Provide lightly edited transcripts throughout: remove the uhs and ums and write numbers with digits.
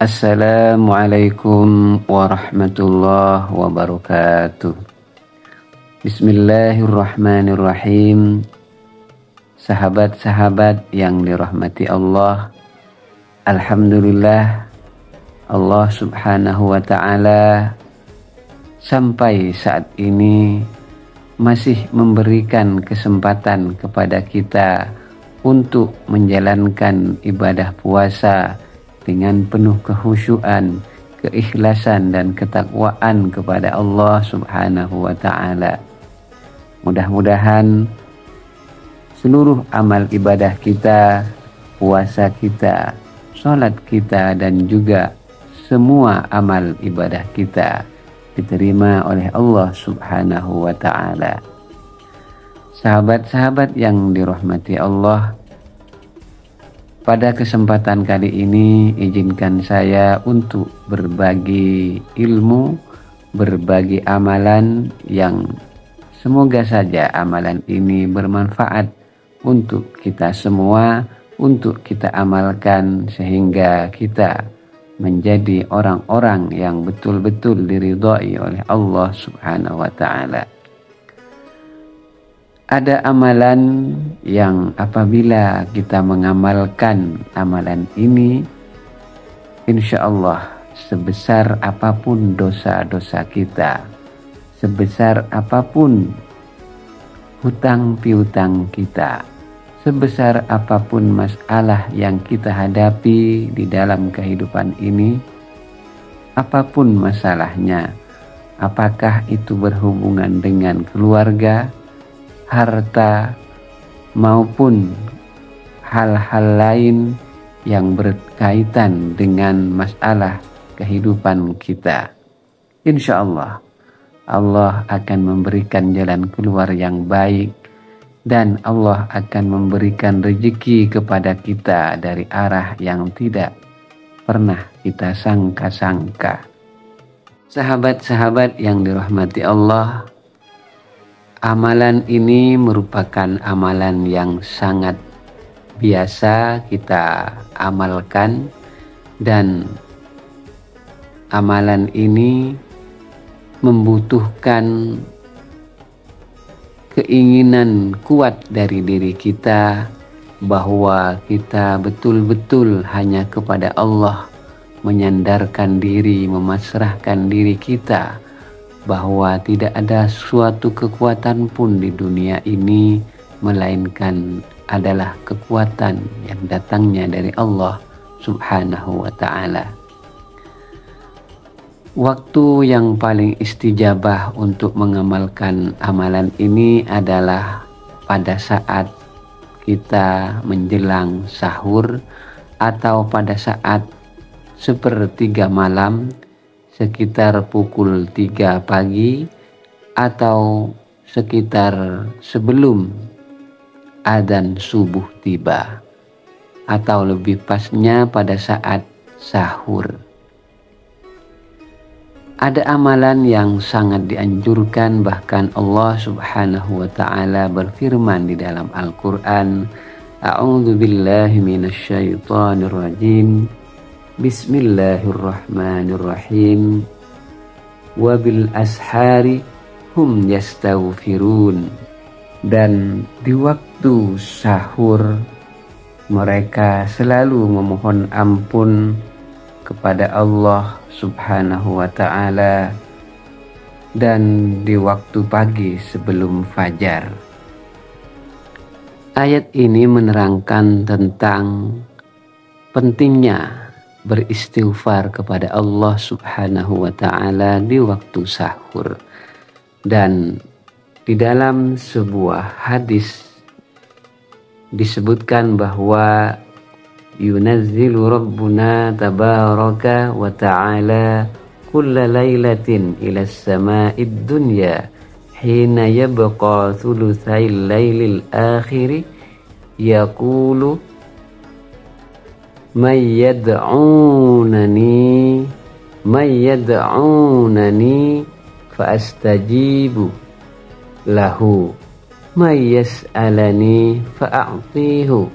Assalamualaikum warahmatullahi wabarakatuh. Bismillahirrahmanirrahim. Sahabat-sahabat yang dirahmati Allah, alhamdulillah Allah subhanahu wa ta'ala sampai saat ini masih memberikan kesempatan kepada kita untuk menjalankan ibadah puasa dengan penuh kekhusyuan, keikhlasan dan ketakwaan kepada Allah subhanahu wa ta'ala. Mudah-mudahan seluruh amal ibadah kita, puasa kita, sholat kita dan juga semua amal ibadah kita diterima oleh Allah subhanahu wa ta'ala. Sahabat-sahabat yang dirahmati Allah, pada kesempatan kali ini izinkan saya untuk berbagi ilmu, berbagi amalan yang semoga saja amalan ini bermanfaat untuk kita semua, untuk kita amalkan sehingga kita menjadi orang-orang yang betul-betul diridhai oleh Allah subhanahu wa ta'ala. Ada amalan yang apabila kita mengamalkan amalan ini, insya Allah sebesar apapun dosa-dosa kita, sebesar apapun hutang piutang kita, sebesar apapun masalah yang kita hadapi di dalam kehidupan ini, apapun masalahnya, apakah itu berhubungan dengan keluarga, harta, maupun hal-hal lain yang berkaitan dengan masalah kehidupan kita. Insya Allah, Allah akan memberikan jalan keluar yang baik dan Allah akan memberikan rezeki kepada kita dari arah yang tidak pernah kita sangka-sangka. Sahabat-sahabat yang dirahmati Allah, amalan ini merupakan amalan yang sangat biasa kita amalkan dan amalan ini membutuhkan keinginan kuat dari diri kita bahwa kita betul-betul hanya kepada Allah menyandarkan diri, memasrahkan diri kita, bahwa tidak ada suatu kekuatan pun di dunia ini melainkan adalah kekuatan yang datangnya dari Allah subhanahu wa ta'ala. Waktu yang paling istijabah untuk mengamalkan amalan ini adalah pada saat kita menjelang sahur atau pada saat sepertiga malam, sekitar pukul 3 pagi atau sekitar sebelum adzan subuh tiba, atau lebih pasnya pada saat sahur. Ada amalan yang sangat dianjurkan, bahkan Allah subhanahu wa ta'ala berfirman di dalam Al-Quran, A'udzu billahi minasyaitonir rajim. Bismillahirrahmanirrahim. Wabil ashari hum yastaghfirun. Dan di waktu sahur mereka selalu memohon ampun kepada Allah subhanahu wa ta'ala, dan di waktu pagi sebelum fajar. Ayat ini menerangkan tentang pentingnya beristighfar kepada Allah subhanahu wa ta'ala di waktu sahur. Dan di dalam sebuah hadis disebutkan bahwa yunazzilu rabbuna tabaraka wa ta'ala kulla laylatin ila as-sama'id dunya hina yabqa thulutsayil laylil akhiri yaqulu may yad'unani fa astajibu lahu, may yas'alani fa a'tihu,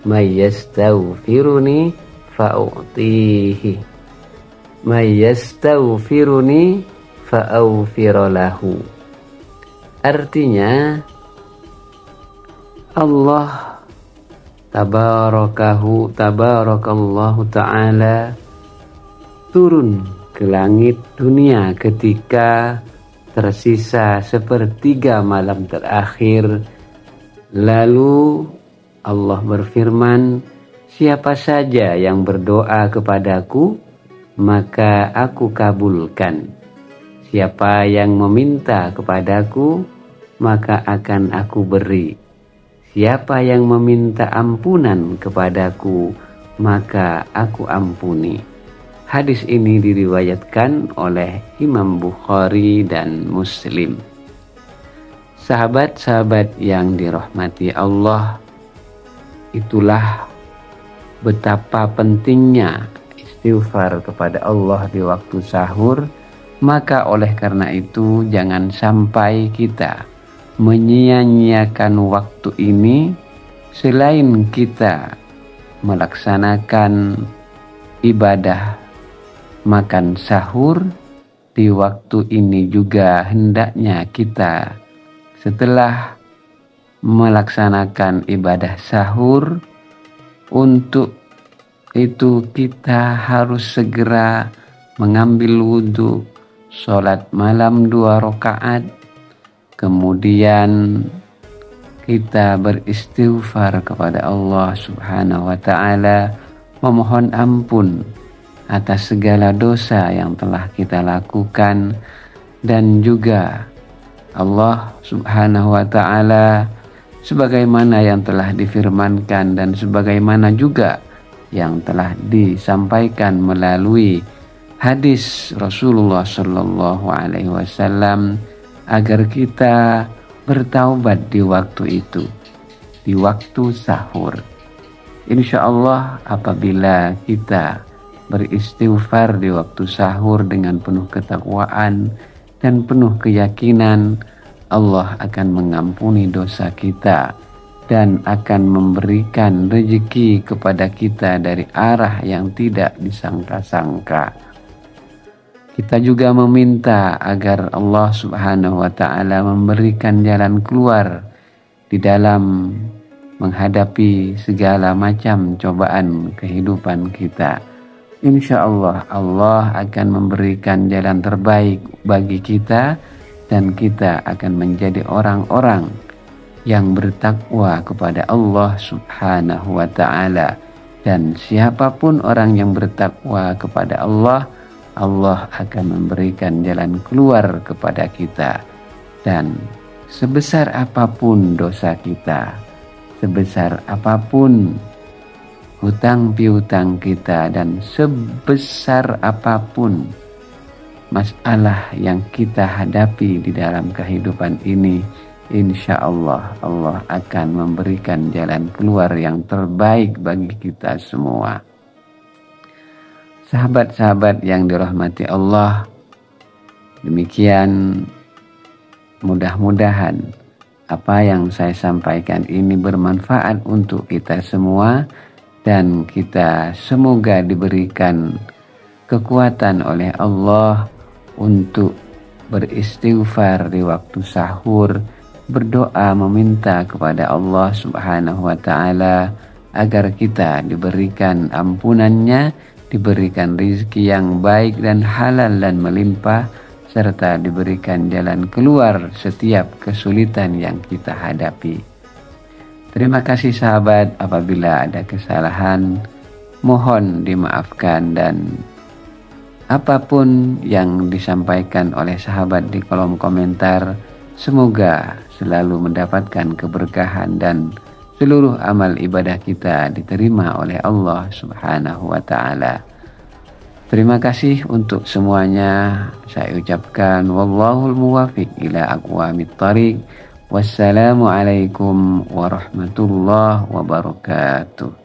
may yastaghfiruni fa u'tihi. may yastaghfiruni fa'aghfir lahu. Artinya Allah tabarakallahu ta'ala turun ke langit dunia ketika tersisa sepertiga malam terakhir. Lalu Allah berfirman, siapa saja yang berdoa kepadaku, maka aku kabulkan. Siapa yang meminta kepadaku, maka akan aku beri. Siapa yang meminta ampunan kepadaku, maka aku ampuni. Hadis ini diriwayatkan oleh Imam Bukhari dan Muslim. Sahabat-sahabat yang dirahmati Allah, itulah betapa pentingnya istighfar kepada Allah di waktu sahur. Maka oleh karena itu jangan sampai kita menyia-nyiakan waktu ini. Selain kita melaksanakan ibadah makan sahur, di waktu ini juga hendaknya kita setelah melaksanakan ibadah sahur, untuk itu kita harus segera mengambil wudhu, sholat malam 2 rakaat, kemudian kita beristighfar kepada Allah Subhanahu wa ta'ala, memohon ampun atas segala dosa yang telah kita lakukan. Dan juga Allah Subhanahu wa ta'ala sebagaimana yang telah difirmankan dan sebagaimana juga yang telah disampaikan melalui hadis Rasulullah Shallallahu Alaihi Wasallam, agar kita bertaubat di waktu itu, di waktu sahur. Insya Allah apabila kita beristighfar di waktu sahur dengan penuh ketakwaan dan penuh keyakinan, Allah akan mengampuni dosa kita dan akan memberikan rezeki kepada kita dari arah yang tidak disangka-sangka. Kita juga meminta agar Allah Subhanahu wa ta'ala memberikan jalan keluar di dalam menghadapi segala macam cobaan kehidupan kita. Insya Allah, Allah akan memberikan jalan terbaik bagi kita, dan kita akan menjadi orang-orang yang bertakwa kepada Allah Subhanahu wa ta'ala. Dan siapapun orang yang bertakwa kepada Allah, Allah akan memberikan jalan keluar kepada kita. Dan sebesar apapun dosa kita, sebesar apapun hutang piutang kita, dan sebesar apapun masalah yang kita hadapi di dalam kehidupan ini, insya Allah Allah akan memberikan jalan keluar yang terbaik bagi kita semua. Sahabat-sahabat yang dirahmati Allah, demikian mudah-mudahan apa yang saya sampaikan ini bermanfaat untuk kita semua, dan kita semoga diberikan kekuatan oleh Allah untuk beristighfar di waktu sahur, berdoa meminta kepada Allah Subhanahu wa ta'ala agar kita diberikan ampunannya, diberikan rezeki yang baik dan halal dan melimpah, serta diberikan jalan keluar setiap kesulitan yang kita hadapi. Terima kasih sahabat, apabila ada kesalahan mohon dimaafkan, dan apapun yang disampaikan oleh sahabat di kolom komentar, semoga selalu mendapatkan keberkahan dan seluruh amal ibadah kita diterima oleh Allah Subhanahu wa ta'ala. Terima kasih untuk semuanya. Saya ucapkan wallahul muwafiq ila aqwamit thariq. Wassalamualaikum warahmatullahi wabarakatuh.